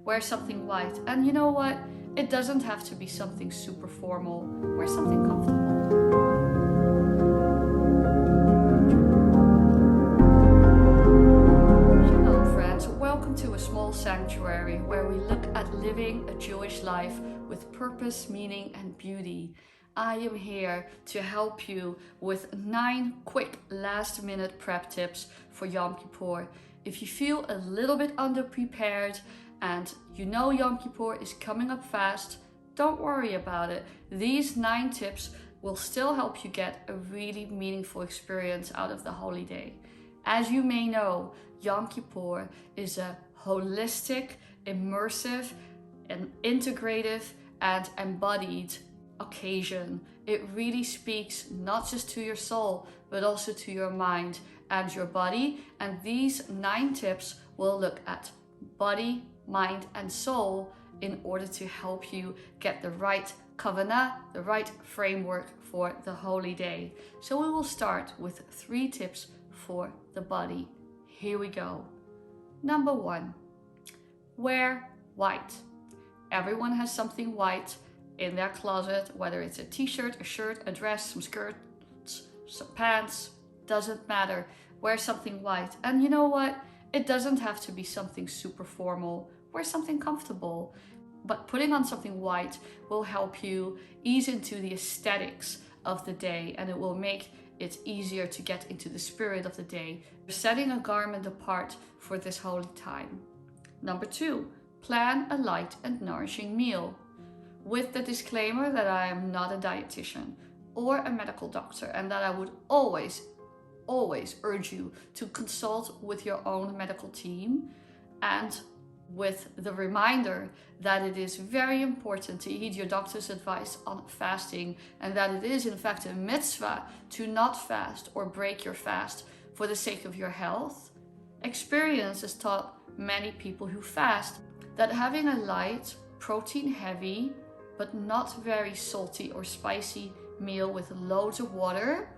wear something white. And you know what? It doesn't have to be something super formal. Wear something comfortable. Shalom friends, welcome to a small sanctuary where we look at living a Jewish life with purpose, meaning and beauty. I am here to help you with 9 quick last-minute prep tips for Yom Kippur. If you feel a little bit underprepared and you know Yom Kippur is coming up fast, don't worry about it. These 9 tips will still help you get a really meaningful experience out of the holy day. As you may know, Yom Kippur is a holistic, immersive, and integrative and embodied occasion. It really speaks not just to your soul, but also to your mind and your body. And these 9 tips will look at body, mind, and soul in order to help you get the right kavanah, the right framework for the holy day. So we will start with 3 tips for the body. Here we go. Number 1, wear white. Everyone has something white in their closet, whether it's a t-shirt, a shirt, a dress, some skirts, some pants, doesn't matter. Wear something white. And you know what? It doesn't have to be something super formal. Wear something comfortable. But putting on something white will help you ease into the aesthetics of the day, and it will make it easier to get into the spirit of the day. Setting a garment apart for this holy time. Number 2, plan a light and nourishing meal. With the disclaimer that I am not a dietitian or a medical doctor, and that I would always urge you to consult with your own medical team, and with the reminder that it is very important to heed your doctor's advice on fasting, and that it is in fact a mitzvah to not fast or break your fast for the sake of your health. Experience has taught many people who fast that having a light, protein heavy, but not very salty or spicy meal with loads of water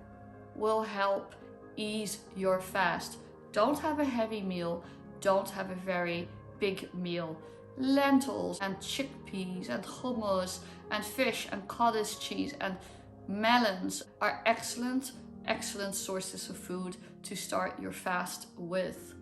will help ease your fast. Don't have a heavy meal, don't have a very big meal. Lentils and chickpeas and hummus and fish and cottage cheese and melons are excellent sources of food to start your fast with.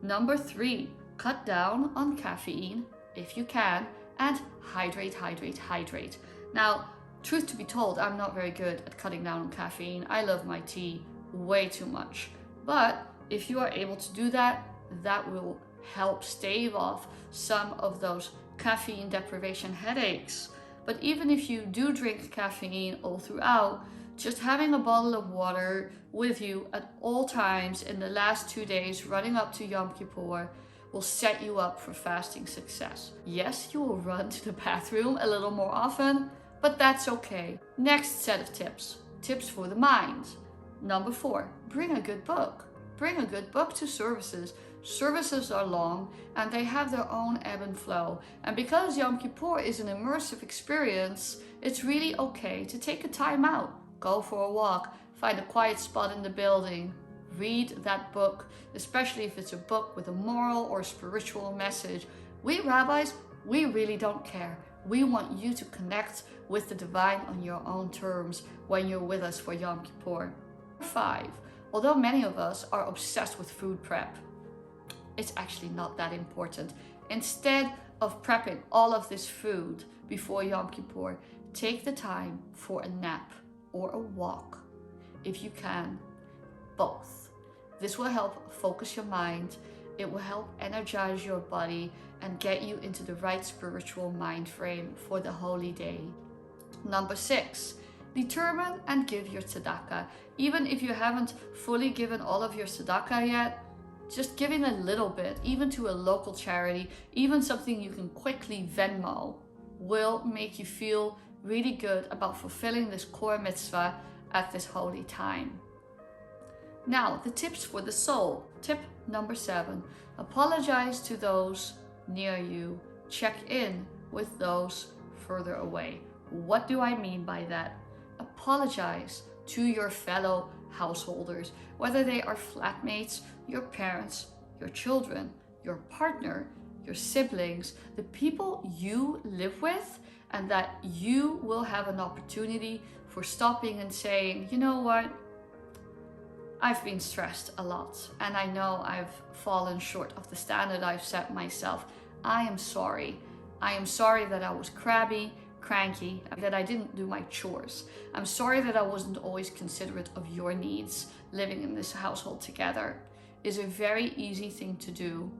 Number 3, cut down on caffeine if you can, and hydrate. Now, truth to be told, I'm not very good at cutting down on caffeine. I love my tea way too much. But if you are able to do that, that will help stave off some of those caffeine deprivation headaches. But even if you do drink caffeine all throughout, just having a bottle of water with you at all times in the last 2 days running up to Yom Kippur will set you up for fasting success. Yes, you will run to the bathroom a little more often, but that's okay. Next set of tips for the mind. Number 4, bring a good book. Bring a good book to services. Services are long and they have their own ebb and flow. And because Yom Kippur is an immersive experience, it's really okay to take a time out. Go for a walk, find a quiet spot in the building, read that book, especially if it's a book with a moral or spiritual message. We rabbis, we really don't care. We want you to connect with the divine on your own terms when you're with us for Yom Kippur. 5, although many of us are obsessed with food prep, it's actually not that important. Instead of prepping all of this food before Yom Kippur, take the time for a nap or a walk, if you can, both. This will help focus your mind, it will help energize your body and get you into the right spiritual mind frame for the holy day. Number 6, determine and give your tzedakah. Even if you haven't fully given all of your tzedakah yet, just giving a little bit, even to a local charity, even something you can quickly Venmo, will make you feel really good about fulfilling this core mitzvah at this holy time. Now, the tips for the soul. Tip number 7, apologize to those near you. Check in with those further away. What do I mean by that? Apologize to your fellow householders, whether they are flatmates, your parents, your children, your partner, your siblings, the people you live with, and that you will have an opportunity for stopping and saying, you know what? I've been stressed a lot, and I know I've fallen short of the standard I've set myself. I am sorry. I am sorry that I was crabby, cranky, that I didn't do my chores. I'm sorry that I wasn't always considerate of your needs. Living in this household together is a very easy thing to do.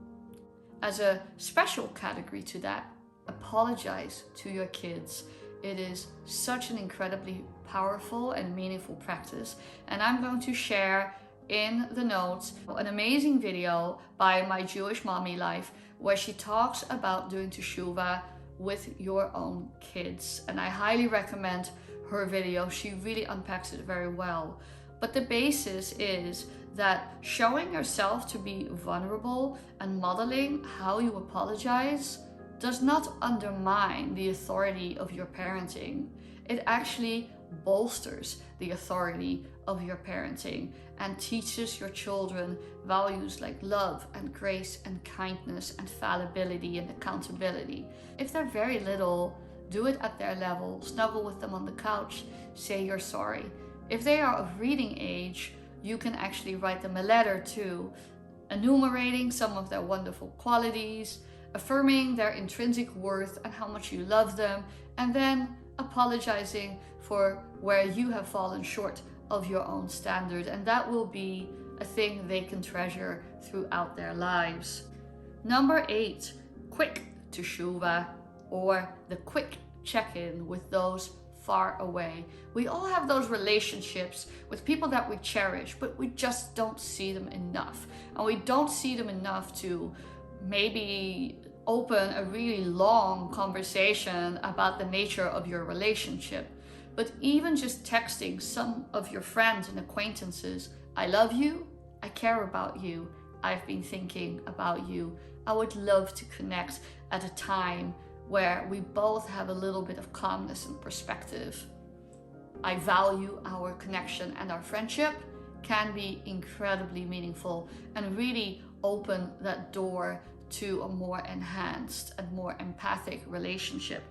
As a special category to that, apologize to your kids. It is such an incredibly powerful and meaningful practice. And I'm going to share in the notes an amazing video by my Jewish mommy life where she talks about doing teshuva with your own kids. And I highly recommend her video. She really unpacks it very well. But the basis is that showing yourself to be vulnerable and modeling how you apologize does not undermine the authority of your parenting. It actually bolsters the authority of your parenting and teaches your children values like love and grace and kindness and fallibility and accountability. If they're very little, do it at their level. Snuggle with them on the couch, say you're sorry. If they are of reading age, you can actually write them a letter too, enumerating some of their wonderful qualities, affirming their intrinsic worth and how much you love them, and then apologizing for where you have fallen short of your own standard. And that will be a thing they can treasure throughout their lives. Number 8, quick teshuva, or the quick check-in with those far away. We all have those relationships with people that we cherish, but we just don't see them enough. And we don't see them enough to maybe open a really long conversation about the nature of your relationship. But even just texting some of your friends and acquaintances, I love you, I care about you, I've been thinking about you, I would love to connect at a time where we both have a little bit of calmness and perspective. I value our connection, and our friendship can be incredibly meaningful and really open that door to a more enhanced and more empathic relationship.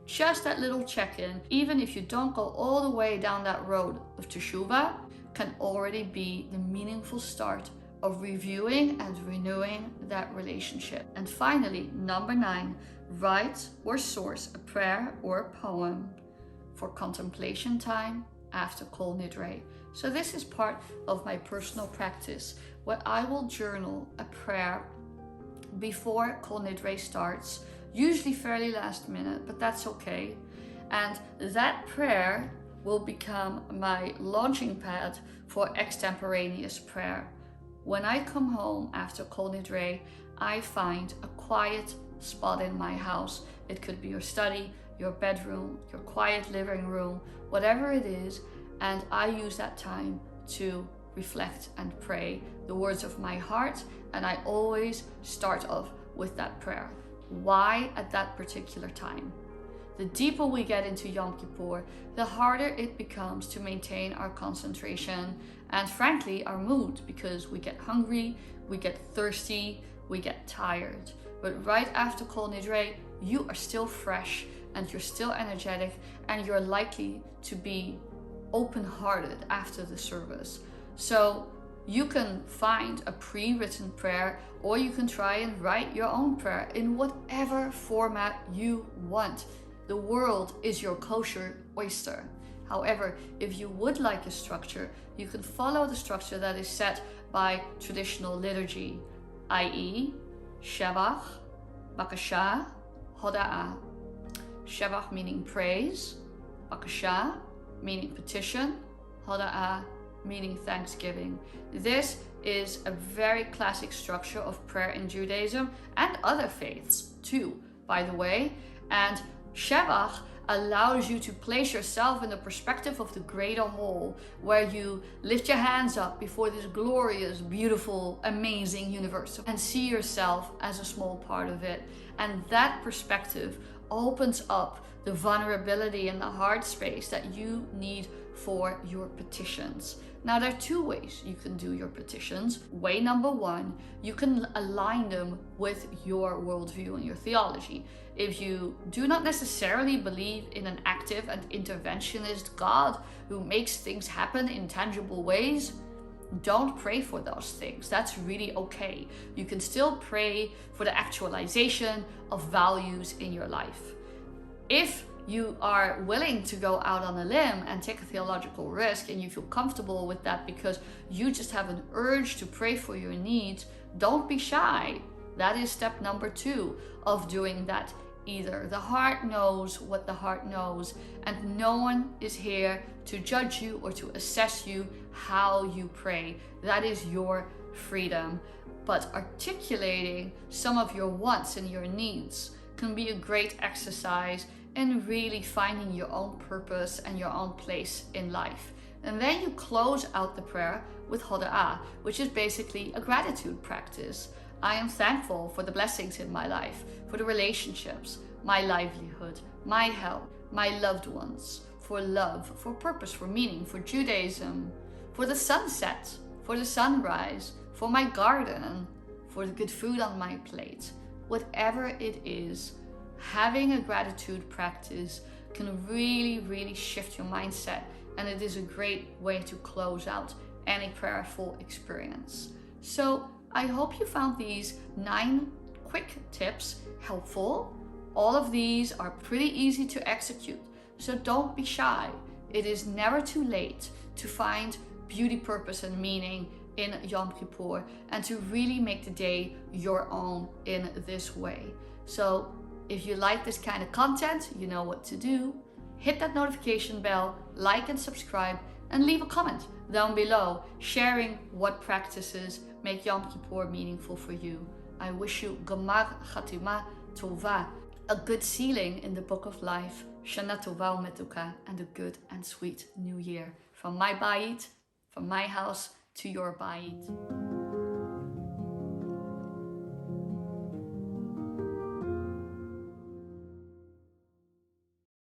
Just that little check-in, even if you don't go all the way down that road of teshuva, can already be the meaningful start of reviewing and renewing that relationship. And finally, number 9, write or source a prayer or a poem for contemplation time after Kol Nidrey. So this is part of my personal practice, where I will journal a prayer before Kol Nidrey starts, usually fairly last minute, but that's okay. And that prayer will become my launching pad for extemporaneous prayer. When I come home after Kol Nidrey, I find a quiet spot in my house. It could be your study, your bedroom, your quiet living room, whatever it is, and I use that time to reflect and pray the words of my heart, and I always start off with that prayer. Why at that particular time? The deeper we get into Yom Kippur, the harder it becomes to maintain our concentration and frankly our mood, because we get hungry, we get thirsty, we get tired. But right after Kol Nidrey, you are still fresh and you're still energetic, and you're likely to be open-hearted after the service. So you can find a pre-written prayer, or you can try and write your own prayer in whatever format you want. The world is your kosher oyster. However, if you would like a structure, you can follow the structure that is set by traditional liturgy, i.e. Shevach, Bakasha, Hoda'ah. Shevach meaning praise, Bakasha meaning petition, Hoda'ah meaning thanksgiving. This is a very classic structure of prayer in Judaism and other faiths too, by the way. And Shevach allows you to place yourself in the perspective of the greater whole, where you lift your hands up before this glorious, beautiful, amazing universe and see yourself as a small part of it. And that perspective opens up the vulnerability and the heart space that you need for your petitions. Now, there are two ways you can do your petitions. Way number one, you can align them with your worldview and your theology. If you do not necessarily believe in an active and interventionist God who makes things happen in tangible ways, don't pray for those things. That's really okay. You can still pray for the actualization of values in your life. If you are willing to go out on a limb and take a theological risk and you feel comfortable with that because you just have an urge to pray for your needs, don't be shy. That is step number 2 of doing that either. The heart knows what the heart knows, and no one is here to judge you or to assess you how you pray. That is your freedom. But articulating some of your wants and your needs can be a great exercise in really finding your own purpose and your own place in life. And then you close out the prayer with Hydrate, which is basically a gratitude practice. I am thankful for the blessings in my life, for the relationships, my livelihood, my health, my loved ones, for love, for purpose, for meaning, for Judaism, for the sunset, for the sunrise, for my garden, for the good food on my plate. Whatever it is, having a gratitude practice can really shift your mindset, and it is a great way to close out any prayerful experience. So I hope you found these 9 quick tips helpful. All of these are pretty easy to execute, so don't be shy. It is never too late to find beauty, purpose, and meaning in Yom Kippur and to really make the day your own in this way. So if you like this kind of content, you know what to do. Hit that notification bell, like and subscribe, and leave a comment down below sharing what practices make Yom Kippur meaningful for you. I wish you Gamar Chatima Tova, a good sealing in the book of life, Shana Tova Umetuka, and a good and sweet new year. From my bayit, from my house to your bayit.